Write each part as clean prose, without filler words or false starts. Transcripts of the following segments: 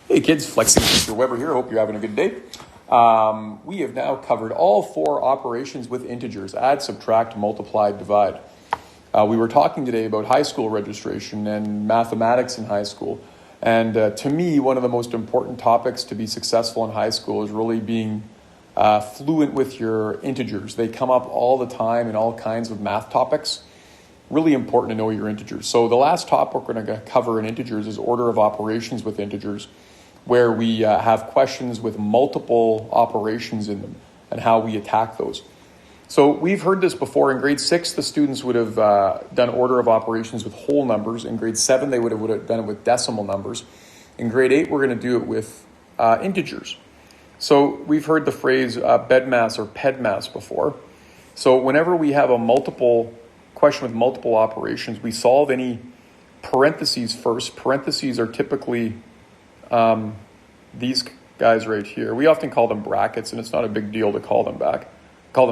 Hey kids, Flexing Mr. Weber here. Hope you're having a good day. We have now covered all four operations with integers: add, subtract, multiply, divide. We were talking today about high school registration and mathematics in high school. And to me, one of the most important topics to be successful in high school is really being fluent with your integers. They come up all the time in all kinds of math topics. Really important to know your integers. So the last topic we're going to cover in integers is order of operations with integers, where we have questions with multiple operations in them and how we attack those. So we've heard this before. In grade 6, the students would have done order of operations with whole numbers. In grade 7, they would have done it with decimal numbers. In grade 8, we're going to do it with integers. So we've heard the phrase BEDMAS or PEDMAS before. So whenever we have a multiple question with multiple operations, we solve any parentheses first. Parentheses are typically these guys right here. We often call them brackets, and it's not a big deal to call them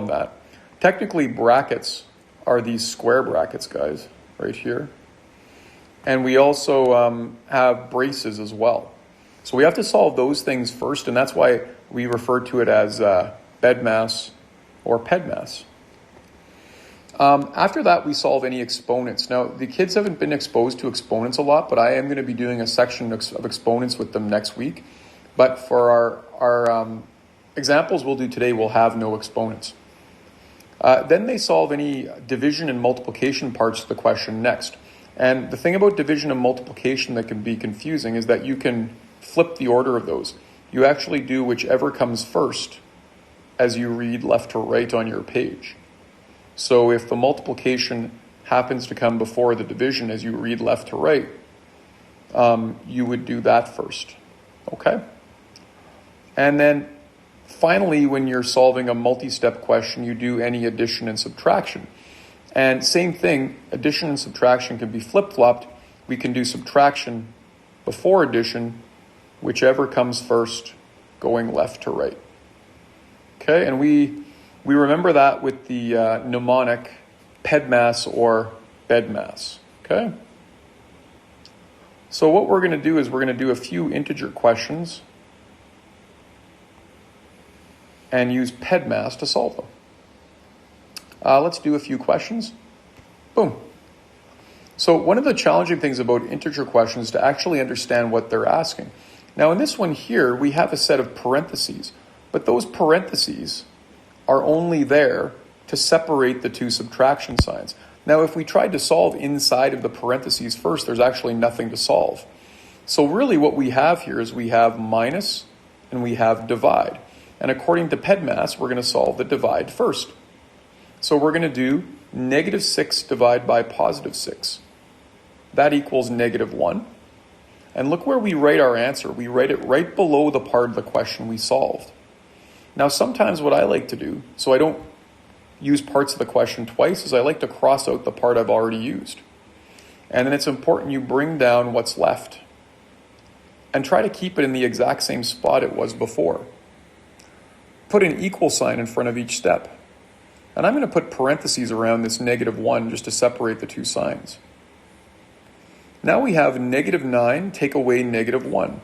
that. Technically, brackets are these square brackets, guys, right here. And we also have braces as well. So we have to solve those things first, and that's why we refer to it as BEDMAS or PEDMAS. After that, we solve any exponents. Now, the kids haven't been exposed to exponents a lot, but I am going to be doing a section of exponents with them next week. But for our examples we'll do today, we'll have no exponents. Then they solve any division and multiplication parts of the question next. And the thing about division and multiplication that can be confusing is that you can flip the order of those. You actually do whichever comes first as you read left to right on your page. So if the multiplication happens to come before the division as you read left to right, you would do that first, okay? And then finally, when you're solving a multi-step question, you do any addition and subtraction. And same thing, addition and subtraction can be flip-flopped. We can do subtraction before addition, whichever comes first, going left to right. Okay, and we remember that with the mnemonic PEDMAS or BEDMAS, okay? So what we're going to do is we're going to do a few integer questions and use PEDMAS to solve them. Let's do a few questions. Boom. So one of the challenging things about integer questions is to actually understand what they're asking. Now in this one here, we have a set of parentheses, but those parentheses are only there to separate the two subtraction signs. Now, if we tried to solve inside of the parentheses first, there's actually nothing to solve. So really what we have here is we have minus and we have divide. And according to PEDMAS, we're going to solve the divide first. So we're going to do -6 divided by +6. That equals -1. And look where we write our answer. We write it right below the part of the question we solved. Now, sometimes what I like to do, so I don't use parts of the question twice, is I like to cross out the part I've already used. And then it's important you bring down what's left and try to keep it in the exact same spot it was before. Put an equal sign in front of each step. And I'm going to put parentheses around this -1 just to separate the two signs. Now we have -9 take away -1.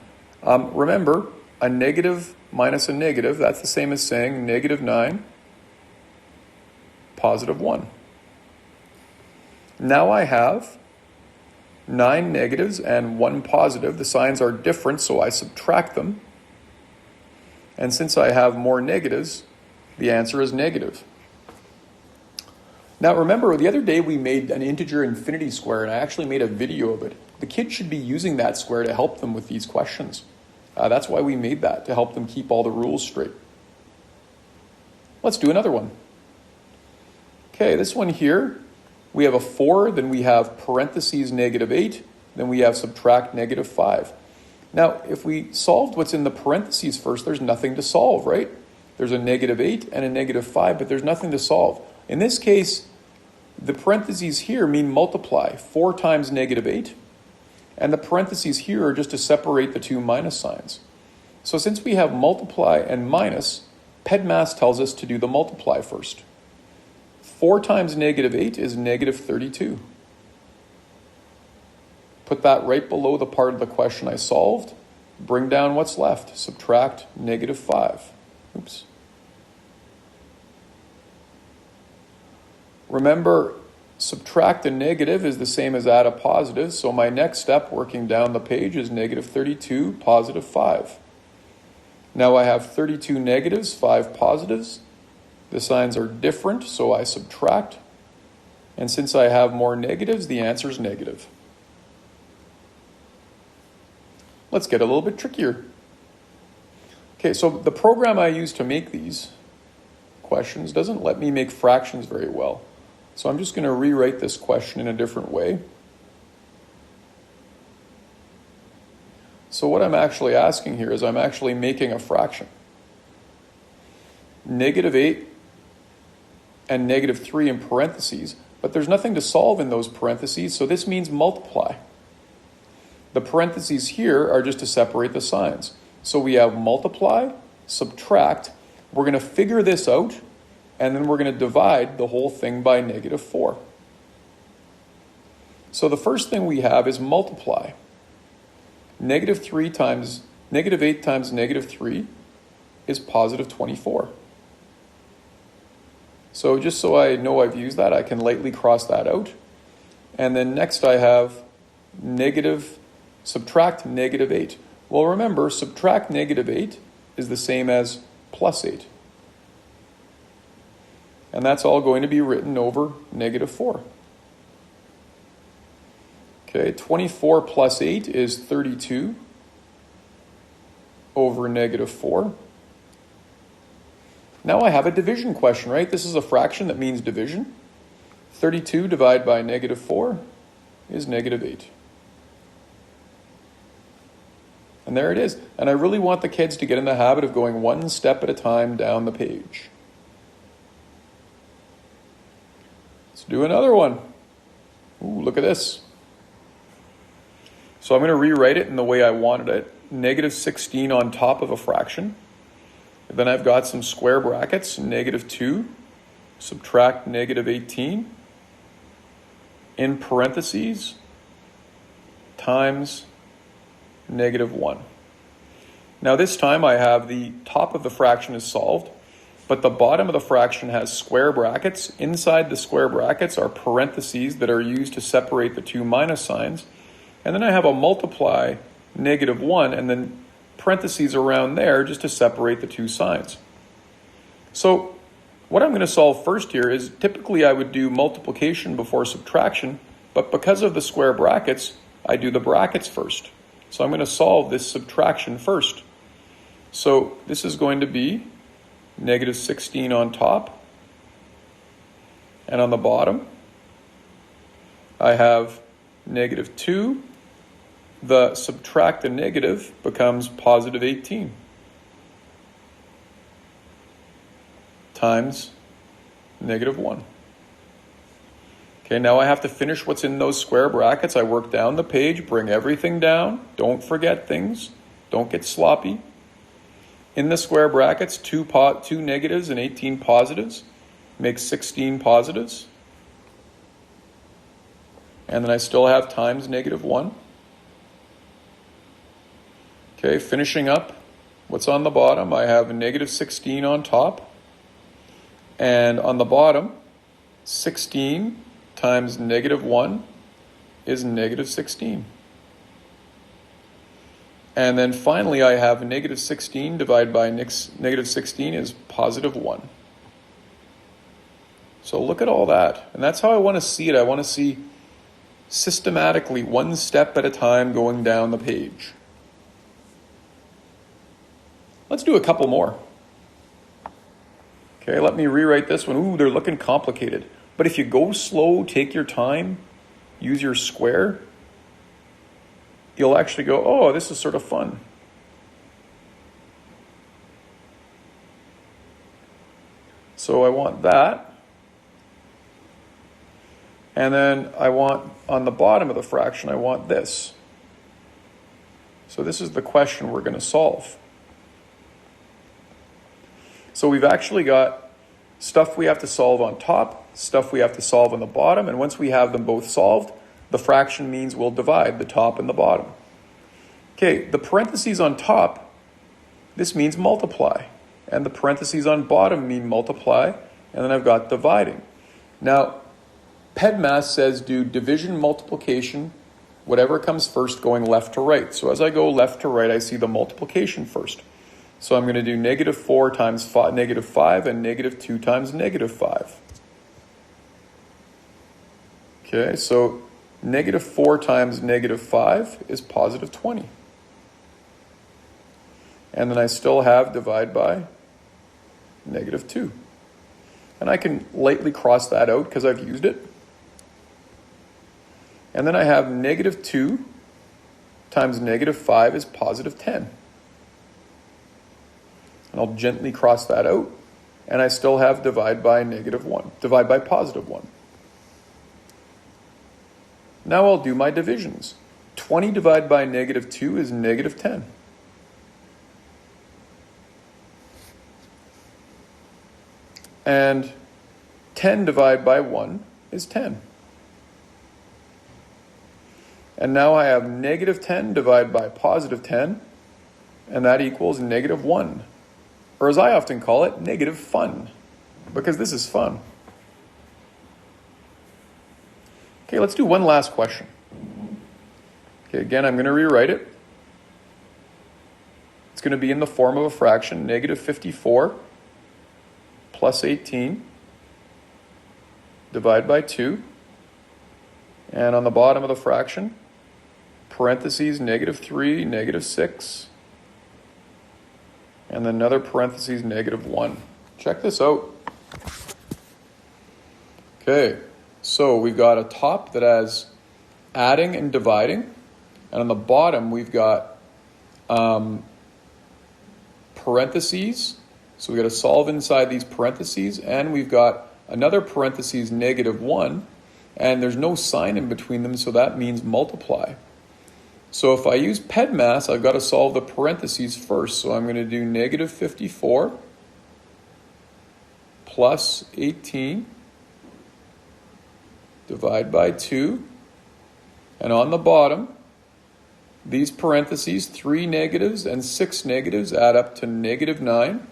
Remember, a negative minus a negative, that's the same as saying -9, +1. Now I have 9 negatives and 1 positive. The signs are different, so I subtract them. And since I have more negatives, the answer is negative. Now remember, the other day we made an integer infinity square, and I actually made a video of it. The kids should be using that square to help them with these questions. That's why we made that, to help them keep all the rules straight. Let's do another one. Okay, this one here, we have a 4, then we have parentheses -8, then we have subtract -5. Now, if we solved what's in the parentheses first, there's nothing to solve, right? There's a -8 and a -5, but there's nothing to solve. In this case, the parentheses here mean multiply. 4 times -8. And the parentheses here are just to separate the two minus signs. So since we have multiply and minus, PEDMAS tells us to do the multiply first. 4 times -8 is -32. Put that right below the part of the question I solved, bring down what's left. Subtract negative 5. Oops. Remember, subtract a negative is the same as add a positive, so my next step working down the page is negative 32, positive 5. Now I have 32 negatives, 5 positives. The signs are different, so I subtract. And since I have more negatives, the answer is negative. Let's get a little bit trickier. Okay, so the program I use to make these questions doesn't let me make fractions very well. So I'm just going to rewrite this question in a different way. So what I'm actually asking here is I'm actually making a fraction. Negative 8 and negative 3 in parentheses, but there's nothing to solve in those parentheses, so this means multiply. The parentheses here are just to separate the signs. So we have multiply, subtract. We're going to figure this out, and then we're going to divide the whole thing by negative 4. So the first thing we have is multiply. Negative 8 times negative 3 is positive 24. So just so I know I've used that, I can lightly cross that out. And then next I have subtract negative 8. Well, remember, subtract negative 8 is the same as plus 8. And that's all going to be written over negative 4. Okay, 24 plus 8 is 32 over negative 4. Now I have a division question, right? This is a fraction that means division. 32 divided by negative 4 is negative 8. And there it is. And I really want the kids to get in the habit of going one step at a time down the page. Let's do another one. Ooh, look at this. So I'm going to rewrite it in the way I wanted it. Negative 16 on top of a fraction. And then I've got some square brackets. Negative 2, subtract negative 18. In parentheses, times negative 1. Now this time I have the top of the fraction is solved, but the bottom of the fraction has square brackets. Inside the square brackets are parentheses that are used to separate the two minus signs. And then I have a multiply negative 1 and then parentheses around there just to separate the two signs. So what I'm going to solve first here is typically I would do multiplication before subtraction, but because of the square brackets, I do the brackets first. So I'm going to solve this subtraction first. So this is going to be negative 16 on top, and on the bottom I have negative 2. The subtract the negative becomes positive 18 times negative 1. Okay, now I have to finish what's in those square brackets. I work down the page, bring everything down. Don't forget things. Don't get sloppy. In the square brackets, 2 negatives and 18 positives makes 16 positives. And then I still have times negative 1. Okay, finishing up what's on the bottom, I have a negative 16 on top. And on the bottom, 16 times negative 1 is negative 16. And then finally, I have negative 16 divided by negative 16 is positive 1. So look at all that. And that's how I want to see it. I want to see systematically, one step at a time, going down the page. Let's do a couple more. Okay, let me rewrite this one. Ooh, they're looking complicated. But if you go slow, take your time, use your square, you'll actually go, oh, this is sort of fun. So I want that. And then I want, on the bottom of the fraction, I want this. So this is the question we're going to solve. So we've actually got stuff we have to solve on top, stuff we have to solve on the bottom, and once we have them both solved, the fraction means we'll divide the top and the bottom. Okay, the parentheses on top, this means multiply. And the parentheses on bottom mean multiply. And then I've got dividing. Now, PEDMAS says do division, multiplication, whatever comes first going left to right. So as I go left to right, I see the multiplication first. So I'm going to do -4 times -5 and -2 times -5. Okay, so -4 times -5 is +20. And then I still have divide by -2. And I can lightly cross that out because I've used it. And then I have -2 times -5 is +10. And I'll gently cross that out. And I still have divide by -1, divide by +1. Now I'll do my divisions. 20 divided by -2 is -10. And 10 divided by 1 is 10. And now I have -10 divided by +10, and that equals -1. Or as I often call it, negative fun, because this is fun. Okay, let's do one last question. Okay, again, I'm going to rewrite it. It's going to be in the form of a fraction, -54 plus 18 divided by 2. And on the bottom of the fraction, parentheses, -3, -6. And then another parentheses, -1. Check this out. Okay, so we've got a top that has adding and dividing. And on the bottom, we've got parentheses. So we've got to solve inside these parentheses. And we've got another parentheses, -1. And there's no sign in between them, so that means multiply. So if I use PEDMAS, I've got to solve the parentheses first. So I'm going to do -54 plus 18 divide by 2. And on the bottom, these parentheses, 3 negatives and 6 negatives, add up to -9.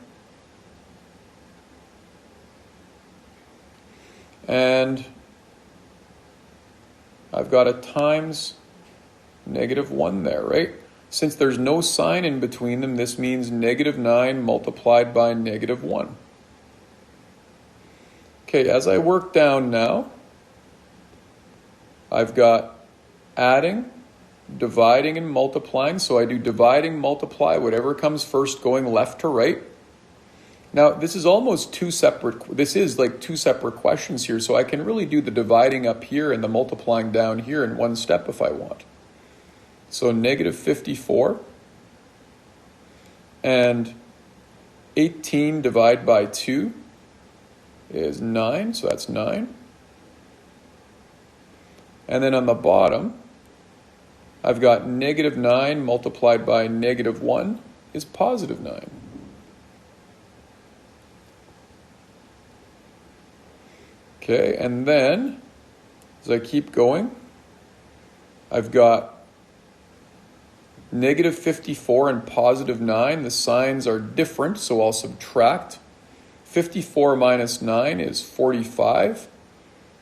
And I've got a times -1 there, right? Since there's no sign in between them, this means -9 multiplied by -1. Okay, as I work down now, I've got adding, dividing, and multiplying. So I do dividing, multiply, whatever comes first going left to right. Now, this is almost two separate questions here, so I can really do the dividing up here and the multiplying down here in one step if I want. So -54 and 18 divided by 2 is 9, so that's 9. And then on the bottom, I've got -9 multiplied by -1 is +9. Okay, and then as I keep going, I've got -54 and +9. The signs are different, so I'll subtract. 54 minus 9 is 45.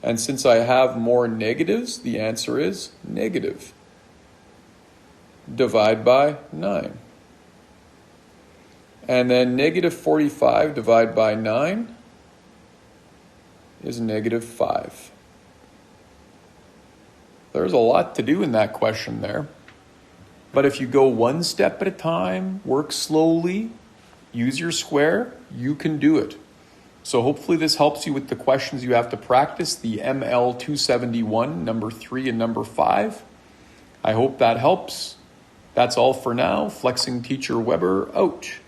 And since I have more negatives, the answer is negative. Divide by 9. And then -45 divided by 9 is -5. There's a lot to do in that question there. But if you go one step at a time, work slowly, use your square, you can do it. So hopefully this helps you with the questions you have to practice, the ML 271, number 3 and number 5. I hope that helps. That's all for now. Flexing Teacher Weber out.